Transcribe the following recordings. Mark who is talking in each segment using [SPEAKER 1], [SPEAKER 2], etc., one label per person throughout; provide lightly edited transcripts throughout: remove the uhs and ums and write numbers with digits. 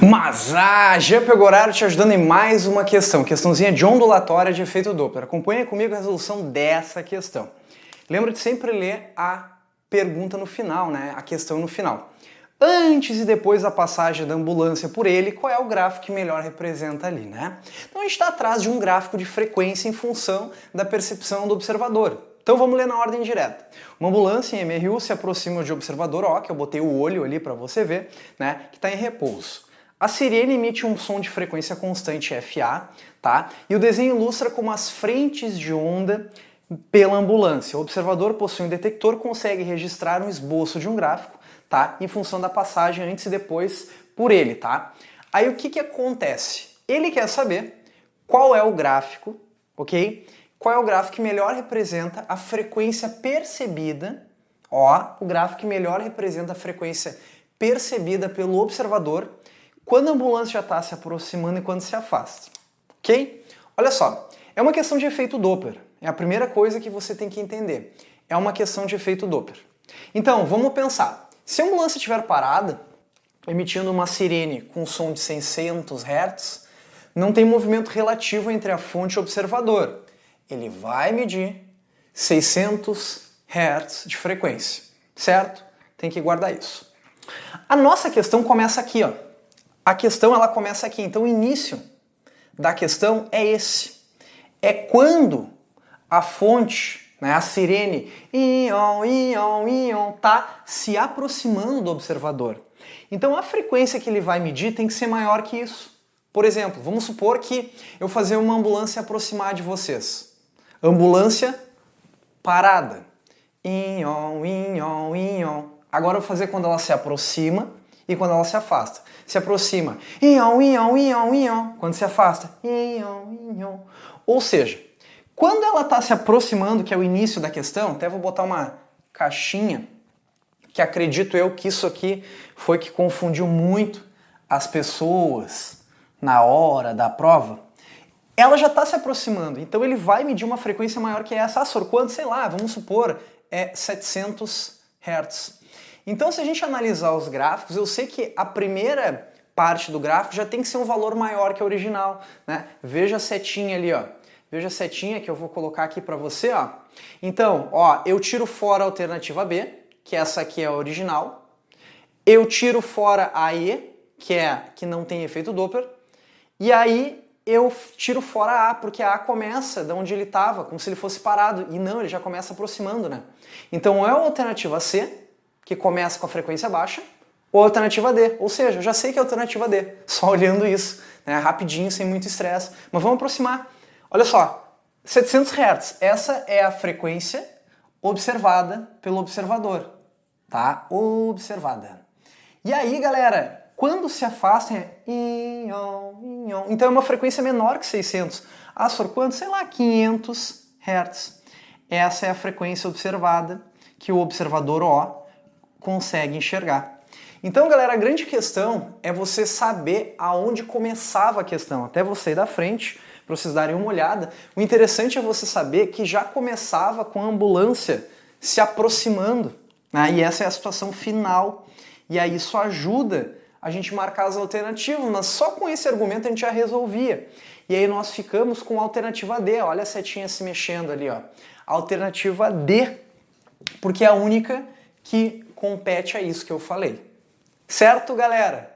[SPEAKER 1] Mas já pegou horário te ajudando em mais uma questãozinha de ondulatória de efeito Doppler. Acompanha comigo a resolução dessa questão. Lembra de sempre ler a pergunta no final, né? A questão no final. Antes e depois da passagem da ambulância por ele, qual é o gráfico que melhor representa ali, né? Então a gente está atrás de um gráfico de frequência em função da percepção do observador. Então vamos ler na ordem direta. Uma ambulância em MRU se aproxima de observador O, que eu botei o olho ali para você ver, né? Que está em repouso. A sirene emite um som de frequência constante FA, tá? E o desenho ilustra como as frentes de onda pela ambulância. O observador possui um detector, consegue registrar um esboço de um gráfico, tá? Em função da passagem antes e depois por ele, tá? Aí o que acontece? Ele quer saber qual é o gráfico, ok? Qual é o gráfico que melhor representa a frequência percebida, ó, o gráfico que melhor representa a frequência percebida pelo observador quando a ambulância já está se aproximando e quando se afasta, ok? Olha só, é uma questão de efeito Doppler, é a primeira coisa que você tem que entender, é uma questão de efeito Doppler. Então, vamos pensar, se a ambulância estiver parada, emitindo uma sirene com som de 600 Hz, não tem movimento relativo entre a fonte e o observador, ele vai medir 600 Hz de frequência, certo? Tem que guardar isso. A nossa questão começa aqui, ó. A questão ela começa aqui, então o início da questão é esse. É quando a fonte, né, a sirene, tá se aproximando do observador. Então a frequência que ele vai medir tem que ser maior que isso. Por exemplo, vamos supor que eu fazer uma ambulância aproximar de vocês. Ambulância parada. Agora eu vou fazer quando ela se aproxima e quando ela se afasta. Se aproxima, quando se afasta, ou seja, quando ela está se aproximando, que é o início da questão, até vou botar uma caixinha, que acredito eu que isso aqui foi que confundiu muito as pessoas na hora da prova, ela já está se aproximando, então ele vai medir uma frequência maior que essa. Ah, Sor, quanto? Sei lá, vamos supor, é 700 Hz. Então, se a gente analisar os gráficos, eu sei que a primeira parte do gráfico já tem que ser um valor maior que a original, né? Veja a setinha ali, ó. Veja a setinha que eu vou colocar aqui para você, ó. Então, ó, eu tiro fora a alternativa B, que essa aqui é a original. Eu tiro fora a E, que não tem efeito Doppler. E aí eu tiro fora a A, porque a A começa de onde ele estava, como se ele fosse parado. E não, ele já começa aproximando, né? Então, é a alternativa C, que começa com a frequência baixa, ou a alternativa D, ou seja, eu já sei que é a alternativa D, só olhando isso, né, rapidinho, sem muito estresse. Mas vamos aproximar. Olha só, 700 Hz, essa é a frequência observada pelo observador, tá? Observada. E aí, galera, quando se afasta é então é uma frequência menor que 600. Ah, Sor, quanto? Sei lá, 500 Hz. Essa é a frequência observada que o observador O consegue enxergar. Então, galera, a grande questão é você saber aonde começava a questão, até você ir da frente, para vocês darem uma olhada. O interessante é você saber que já começava com a ambulância se aproximando, né? E essa é a situação final. E aí isso ajuda a gente marcar as alternativas, mas só com esse argumento a gente já resolvia. E aí nós ficamos com a alternativa D, olha a setinha se mexendo ali, ó. A alternativa D, porque é a única que compete a isso que eu falei. Certo, galera?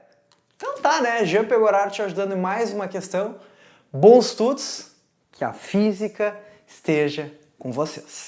[SPEAKER 1] Então tá, né? Já pegou horário te ajudando em mais uma questão. Bons estudos, que a física esteja com vocês.